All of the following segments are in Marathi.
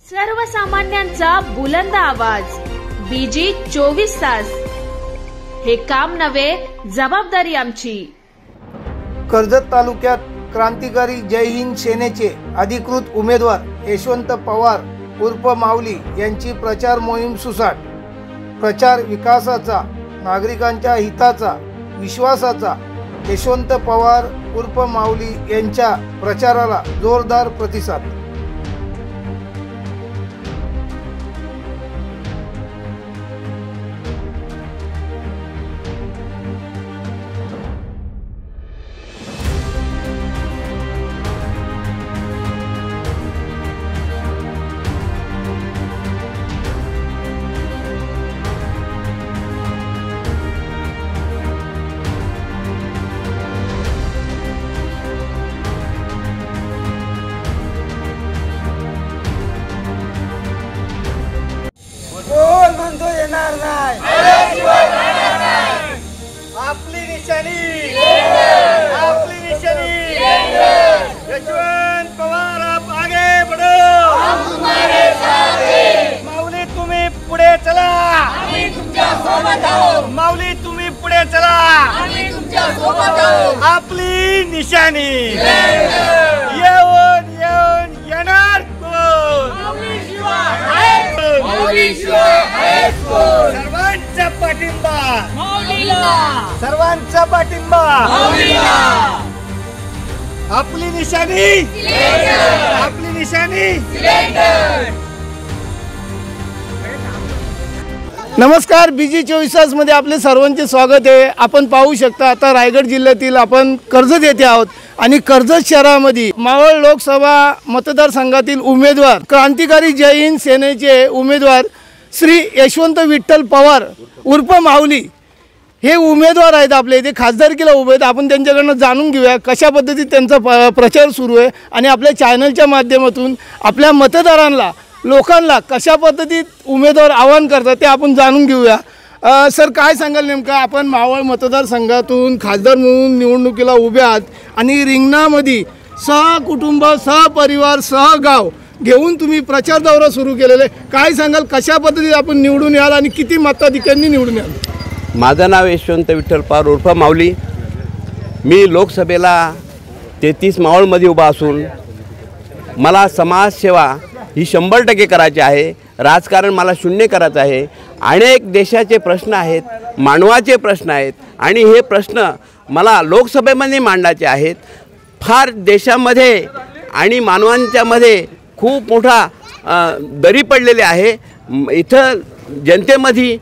सर्वसामान्यांचा बुलंद आवाज बीजी 24 तास। हे काम नव्हे, जबाबदारी आमची। कर्जत तालुक्यात क्रांतिकारी जय हिंद सेनेचे अधिकृत उमेदवार यशवंत पवार उर्फ माऊली यांची प्रचार मोहीम सुसाट। प्रचार विकासाचा, नागरिकांच्या हिताचा, विश्वासाचा। यशवंत पवार उर्फ माऊली यांच्या प्रचाराला जोरदार प्रतिसाद। कोण म्हणतो येणार नाही, आपली निशाणी, आपली निशाणी यशवंत पवार, आप आगे बढ़ो, हम तुम्हारे साथ हैं। माऊली तुम्ही पुढे चला, आम्ही तुमच्या सोबत आहोत। माऊली तुम्ही पुढे चला, आम्ही तुमच्या सोबत आहोत। आपली निशाणी येऊन येऊन येणार कोण? सर्वांचा पाठिंबा माऊलीला, सर्वांचा पाठिंबा माऊलीला। आपली निशाणी, आपली निशाणी। नमस्कार, बीजी 24 तास मध्ये आपले सर्वांचे स्वागत आहे। आपण पाहू शकता आता रायगड जिल्ह्यातील आपण कर्जत येथे आहोत आणि कर्जत शहरामध्ये मावळ लोकसभा मतदारसंघातील उमेदवार क्रांतिकारी जय हिंद सेनेचे उमेदवार श्री यशवंत विठ्ठल पवार उर्फ माऊली हे उमेदवार आहेत। आपल्या इथे खासदारकीला उभे आहेत। आपण त्यांच्याकडनं जाणून घेऊया कशा पद्धतीत त्यांचा प्रचार सुरू आहे आणि आपल्या चॅनलच्या माध्यमातून आपल्या मतदारांना, लोकांना कशा पद्धतीत उमेदवार आवाहन करतात ते आपण जाणून घेऊया। सर, काय सांगाल नेमकं? आपण मावळ मतदारसंघातून खासदार म्हणून निवडणुकीला उभे आहात आणि रिंगणामध्ये सहकुटुंब, सहपरिवार, सहगाव घेऊन तुम्ही प्रचार दौरा सुरू केलेला आहे। काय सांगाल, कशा पद्धतीत आपण निवडून याल आणि किती मताधिक्यांनी निवडून याल? माझं नाव यशवंत विठ्ठल पवार उर्फ माऊली। मी लोकसभेला 33 मावळमध्ये उभा असून मला समाजसेवा ही 100% करायची आहे। राजकारण मला शून्य करायचं आहे। अनेक देशाचे प्रश्न आहेत, मानवाचे प्रश्न आहेत आणि हे प्रश्न मला लोकसभेमध्ये मांडायचे आहेत। फार देशामध्ये आणि मानवांच्यामध्ये खूप मोठा दरी पडलेली आहे। इथं जनतेमध्ये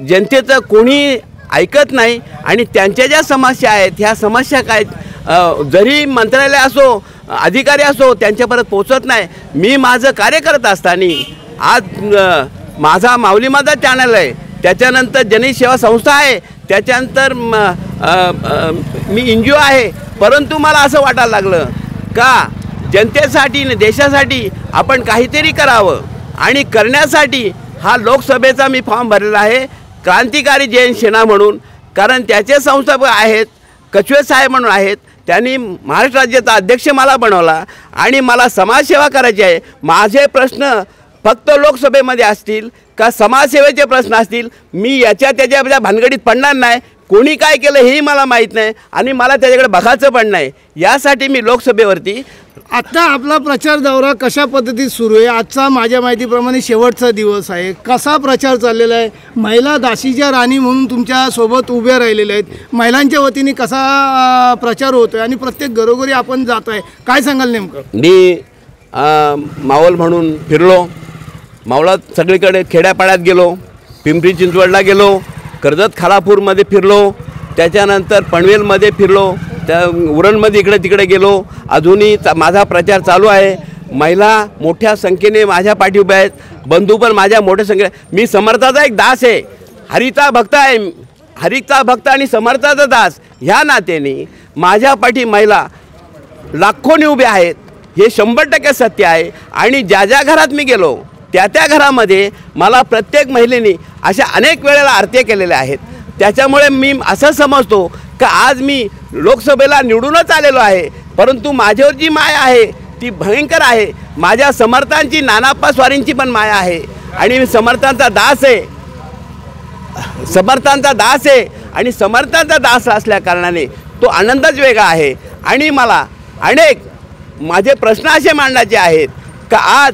जनतेचं कोणी ऐकत नाही आणि त्यांच्या ज्या समस्या आहेत ह्या समस्या काय जरी मंत्रालय असो, अधिकारी असो, त्यांच्यापर्यंत पोचत नाही। मी माझं कार्य करत असताना आज माझा माऊली माझा चॅनल आहे, त्याच्यानंतर जनहित सेवा संस्था आहे, त्याच्यानंतर मी NGO आहे। परंतु मला असं वाटायला लागलं का जनतेसाठी, देशासाठी आपण काहीतरी करावं आणि करण्यासाठी हा लोकसभेचा मी फॉर्म भरलेला आहे क्रांतिकारी जय हिंद सेना म्हणून। कारण त्याचे संस्थापक आहेत कचवे साहेब म्हणून आहेत, त्यांनी महाराष्ट्र राज्याचा अध्यक्ष मला बनवला आणि मला समाजसेवा करायची आहे। माझे प्रश्न फक्त लोकसभेमध्ये असतील का समाजसेवेचे प्रश्न असतील, मी याच्या त्याच्या भानगडीत पडणार नाही। कोणी काय केलं हेही मला माहीत नाही आणि मला त्याच्याकडे बघायचं पण नाही। यासाठी मी लोकसभेवरती आता आपला प्रचार दौरा कशा पद्धतीत सुरू आहे? आजचा माझ्या माहितीप्रमाणे शेवटचा दिवस आहे। कसा प्रचार चाललेला आहे? महिला दासीच्या राणी म्हणून तुमच्या सोबत उभ्या राहिलेल्या आहेत। महिलांच्या वतीने कसा प्रचार होतोय आणि प्रत्येक घरोघरी आपण जात आहे, काय सांगाल नेमकं? मी मावळ म्हणून फिरलो, मावळात सगळीकडे खेड्यापाड्यात गेलो, पिंपरी चिंचवडला गेलो, कर्जत खालापूरमध्ये फिरलो, त्याच्यानंतर पनवेलमध्ये फिरलो, त्या उरणमध्ये इकडे तिकडे गेलो। अजूनही माझा प्रचार चालू आहे। महिला मोठ्या संख्येने माझ्या पाठी उभ्या आहेत, बंधू पण माझ्या मोठ्या संख्येने। मी समर्थाचा एक दास आहे, हरीचा भक्त आहे, हरीचा भक्त आणि समर्थाचा दास। ह्या नात्याने माझ्या पाठी महिला लाखोनी उभ्या आहेत, हे 100% सत्य आहे। आणि ज्या ज्या घरात मी गेलो त्या त्या घरामध्ये मला प्रत्येक महिलेने अशा अनेक वेळेला आरत्या केलेल्या आहेत। त्याच्यामुळे मी असं समजतो की आज मी लोकसभेला निवडूनच आलेलो आहे, परंतु माझ्यावर जी माय आहे ती भयंकर आहे. माझ्या समर्थांची नानाप्पा स्वारींची पण माया आहे आणि मी समर्थांचा दास आहे, समर्थांचा दास आहे आणि समर्थांचा दास असल्या कारणाने तो आनंदच वेगळा आहे. आणि मला अनेक माझे प्रश्न असे मांडायचे आहेत का आज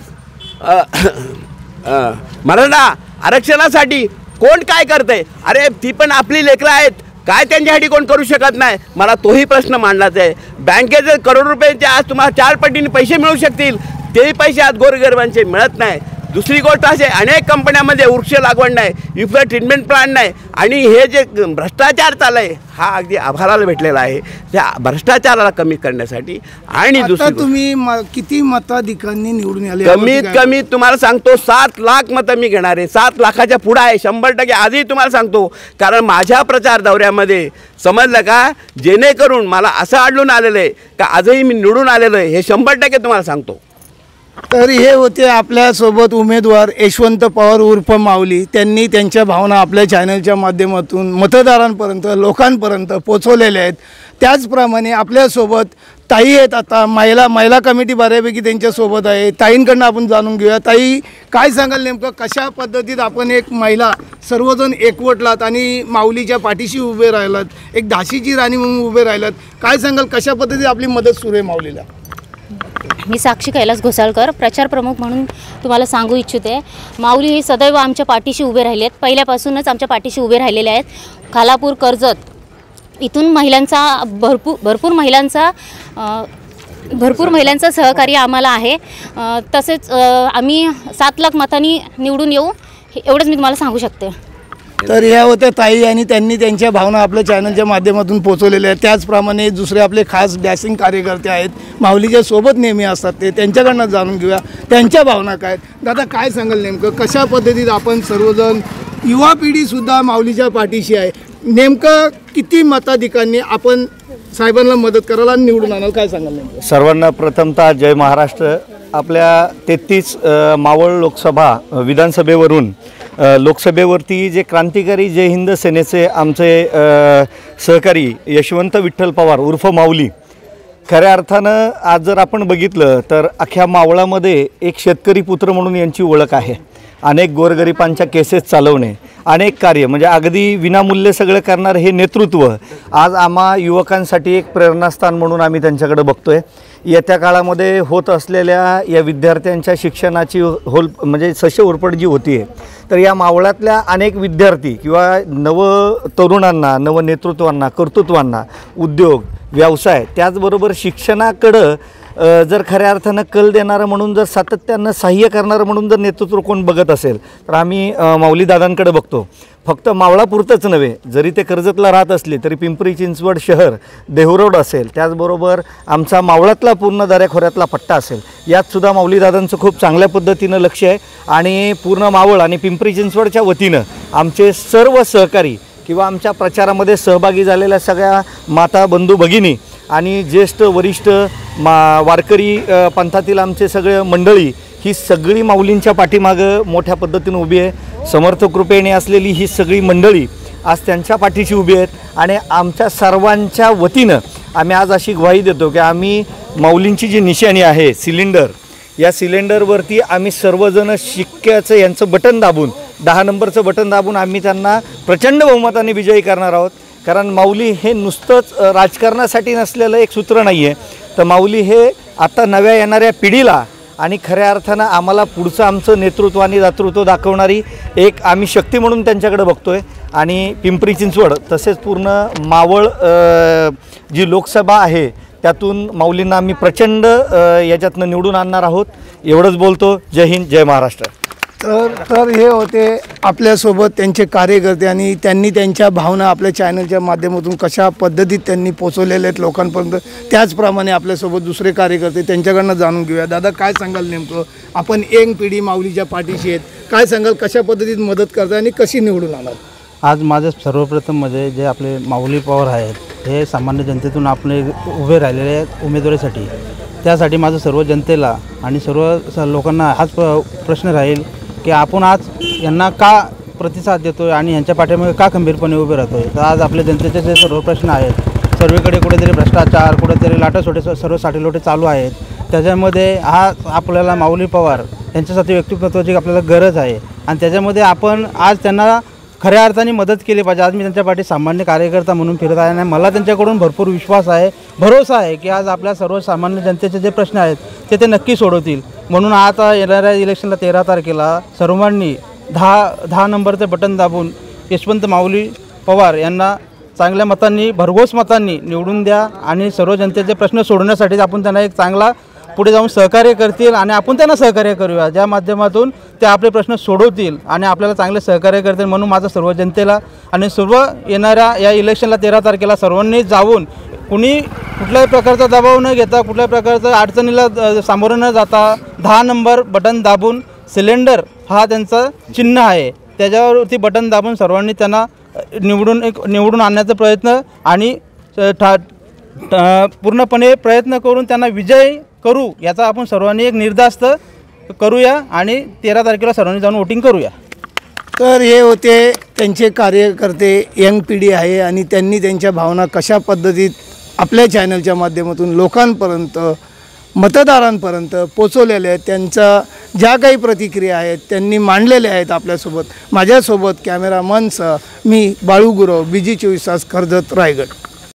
मराठा आरक्षणासाठी कोण काय करतंय? अरे ती पण आपली लेकरं आहेत, काय त्यांच्यासाठी कोण करू शकत नाही? मला तोही प्रश्न मांडलाच आहे. बँकेचे करोड रुपयांचे आज तुम्हाला 4 पटीने पैसे मिळू शकतील, तेही पैसे आज गोरगरिबांचे मिळत नाही. दुसरी गोष्ट असे अनेक कंपन्यांमध्ये वृक्ष लागवड नाही, युक्त ट्रीटमेंट प्लांट नाही आणि हे जे भ्रष्टाचार चालू आहे हा अगदी आभाराला भेटलेला आहे. त्या भ्रष्टाचाराला कमी करण्यासाठी आणि दुसरी तुम्ही किती मताधिकांनी निवडून आले? कमीत कमी तुम्हाला सांगतो 7 लाख मतं मी घेणार आहे. 7 लाखाच्या पुढे आहे 100%. आजही तुम्हाला सांगतो, कारण माझ्या प्रचार दौऱ्यामध्ये समजलं का, जेणेकरून मला असं आढळून आलेलं आहे का आजही मी निवडून आलेलो आहे, हे 100% तुम्हाला सांगतो. तर हे होते आपल्यासोबत उमेदवार यशवंत पवार उर्फ माऊली. त्यांनी त्यांच्या भावना आपल्या चॅनलच्या माध्यमातून मतदारांपर्यंत लोकांपर्यंत पोचवलेल्या आहेत. त्याचप्रमाणे आपल्यासोबत ताई आहेत. आता महिला कमिटी बऱ्यापैकी त्यांच्यासोबत आहे. ताईंकडनं आपण जाणून घेऊया. ताई, काय सांगाल नेमकं कशा पद्धतीत आपण एक महिला सर्वजण एकवटलात आणि माऊलीच्या पाठीशी उभे राहिलात, एक झाशीची राणी म्हणून उभे राहिलात, काय सांगाल कशा पद्धतीत आपली मदत सुरू आहे माऊलीला? मी साक्षी कैलास घोसाळकर, प्रचार प्रमुख म्हणून तुम्हाला सांगू इच्छिते. माऊली ही सदैव आमच्या पाठीशी उभे राहिले आहेत, पहिल्यापासूनच आमच्या पाठीशी उभे राहिलेले आहेत. खालापूर, कर्जत इथून महिलांचा भरपूर महिलांचा सहकार्य आम्हाला आहे. तसेच आम्ही 7 लाख मतांनी निवडून येऊ, एवढंच मी तुम्हाला सांगू शकते. तर ह्या होत्या ताई आणि त्यांनी त्यांच्या भावना आपल्या चॅनलच्या माध्यमातून पोचवलेल्या आहेत. त्याचप्रमाणे दुसरे आपले खास डॅशिंग कार्यकर्ते आहेत, माऊलीच्या सोबत नेहमी असतात, ते त्यांच्याकडनं जाणून घेऊया त्यांच्या भावना काय. दादा, काय सांगाल नेमकं कशा पद्धतीत आपण सर्वजण युवा पिढीसुद्धा माऊलीच्या पाठीशी आहे, नेमकं किती मताधिकांनी आपण साहेबांना मदत करायला आणि निवडून आणाल, काय सांगाल नेमकं? सर्वांना प्रथमतः जय महाराष्ट्र. आपल्या 33 मावळ लोकसभा विधानसभेवरून लोकसभेवरती जे क्रांतिकारी जय हिंद सेनेचे आमचे सहकारी यशवंत विठ्ठल पवार उर्फ माऊली, खऱ्या अर्थानं आज जर आपण बघितलं तर अख्ख्या मावळामध्ये एक शेतकरी पुत्र म्हणून यांची ओळख आहे. अनेक गोरगरिबांच्या केसेस चालवणे, अनेक कार्य, म्हणजे अगदी विनामूल्य सगळं करणारं हे नेतृत्व आज आम्हा युवकांसाठी एक प्रेरणास्थान म्हणून आम्ही त्यांच्याकडे बघतोय. येत्या काळामध्ये होत असलेल्या या विद्यार्थ्यांच्या शिक्षणाची म्हणजे सश्य उरपट जी होती आहे, तर या मावळातल्या अनेक विद्यार्थी किंवा तरुणांना, नवनेतृत्वांना, कर्तृत्वांना उद्योग, व्यवसाय, त्याचबरोबर शिक्षणाकडं जर खऱ्या अर्थानं कल देणारं म्हणून, जर सातत्यानं सहाय्य करणारं म्हणून जर नेतृत्व कोण बघत असेल तर आम्ही माऊलीदादांकडे बघतो. फक्त मावळापुरतंच नव्हे, जरी ते कर्जतला राहत असले तरी पिंपरी चिंचवड शहर, देहूरोड असेल, त्याचबरोबर आमचा मावळातला पूर्ण दऱ्याखोऱ्यातला पट्टा असेल, यातसुद्धा माऊलीदादांचं खूप चांगल्या पद्धतीनं लक्ष आहे. आणि पूर्ण मावळ आणि पिंपरी चिंचवडच्या वतीनं आमचे सर्व सहकारी किंवा आमच्या प्रचारामध्ये सहभागी झालेल्या सगळ्या माता, बंधू, भगिनी आणि ज्येष्ठ वरिष्ठ वारकरी पंथातील आमचे सगळे मंडळी, ही सगळी माऊलींच्या पाठीमागं मोठ्या पद्धतीनं उभी आहे. समर्थ कृपेने असलेली ही सगळी मंडळी आज त्यांच्या पाठीशी उभी आहेत. आणि आमच्या सर्वांच्या वतीनं आम्ही आज अशी ग्वाही देतो की आम्ही माऊलींची जी निशाणी आहे सिलेंडर, या सिलेंडरवरती आम्ही सर्वजण शिक्क्याचं यांचं बटन दाबून, 10 नंबरचं बटन दाबून आम्ही त्यांना प्रचंड बहुमताने विजयी करणार आहोत. कारण माऊली हे नुसतंच राजकारणासाठी नसलेलं एक सूत्र नाही आहे, तर माऊली हे आता नव्या येणाऱ्या पिढीला आणि खऱ्या अर्थानं आम्हाला पुढचं आमचं नेतृत्व आणि दातृत्व दाखवणारी एक आम्ही शक्ती म्हणून त्यांच्याकडे बघतो आहे. आणि पिंपरी चिंचवड तसेच पूर्ण मावळ जी लोकसभा आहे त्यातून माऊलींना आम्ही प्रचंड याच्यातनं निवडून आणणार आहोत. एवढंच बोलतो. जय हिंद, जय महाराष्ट्र. तर हे होते आपल्यासोबत त्यांचे कार्यकर्ते आणि त्यांनी त्यांच्या भावना आपल्या चॅनलच्या माध्यमातून कशा पद्धतीत त्यांनी पोचवलेल्या आहेत लोकांपर्यंत. त्याचप्रमाणे आपल्यासोबत दुसरे कार्यकर्ते, त्यांच्याकडनं जाणून घेऊया. दादा, काय सांगाल नेमकं आपण यंग पिढी माऊलीच्या पाठीशी आहेत, काय सांगाल कशा पद्धतीत मदत करता आणि कशी निवडून आलात? आज माझं सर्वप्रथम म्हणजे जे आपले माऊली पवार आहेत हे सामान्य जनतेतून आपले उभे राहिलेले आहेत उमेदवारीसाठी. त्यासाठी माझं सर्व जनतेला आणि सर्व लोकांना हाच प्रश्न राहील की आपण आज यांना का प्रतिसाद देतो आहे आणि यांच्या पाठीमागे का खंबीरपणे उभे राहतो आहे. तर आज आपल्या जनतेचे जे सर्व प्रश्न आहेत, सर्वीकडे कुठेतरी भ्रष्टाचार, कुठेतरी लाटासोटे, सर्व साठीलोटे चालू आहेत. त्याच्यामध्ये हा आपल्याला माऊली पवार यांच्यासाठी व्यक्तिमत्वाची आपल्याला गरज आहे आणि त्याच्यामध्ये आपण आज त्यांना खऱ्या अर्थाने मदत केली पाहिजे. आज मी त्यांच्या पाठी सामान्य कार्यकर्ता म्हणून फिरत आहे आणि मला त्यांच्याकडून भरपूर विश्वास आहे, भरोसा आहे की आज आपल्या सर्वसामान्य जनतेचे जे प्रश्न आहेत ते नक्की सोडवतील. म्हणून आता येणाऱ्या इलेक्शनला 13 तारखेला सर्वांनी 10 नंबरचं बटन दाबून यशवंत माऊली पवार यांना चांगल्या मतांनी, भरघोस मतांनी निवडून द्या आणि सर्व जनतेचे प्रश्न सोडवण्यासाठी आपण त्यांना एक चांगला पुढे जाऊन सहकार्य करतील आणि आपण त्यांना सहकार्य करूया, ज्या माध्यमातून ते आपले प्रश्न सोडवतील आणि आपल्याला चांगले सहकार्य करतील. म्हणून माझं सर्व जनतेला आणि सर्व येणाऱ्या या इलेक्शनला 13 तारखेला सर्वांनी जाऊन कुणी कुठल्याही प्रकारचा दबाव न घेता, कुठल्याही प्रकारचं अडचणीला सामोरं न जाता 10 नंबर बटन दाबून, सिलेंडर हा त्यांचं चिन्ह आहे, त्याच्यावरती बटन दाबून सर्वांनी त्यांना निवडून आणण्याचा प्रयत्न आणि पूर्णपणे प्रयत्न करून त्यांना विजय करू, याचा आपण सर्वांनी एक निर्धास्त करूया आणि 13 तारखेला सर्वांनी जाऊन वोटिंग करूया. तर हे होते त्यांचे कार्यकर्ते, यंग पिढी आहे आणि त्यांनी त्यांच्या भावना कशा पद्धतीत आपल्या चॅनलच्या माध्यमातून लोकांपर्यंत, मतदारांपर्यंत पोचवलेल्या आहेत. त्यांच्या ज्या काही प्रतिक्रिया आहेत त्यांनी मांडलेल्या आहेत आपल्यासोबत. माझ्यासोबत कॅमेरामनसह मी बाळू गुरव, BG 24 तास, कर्जत, रायगड.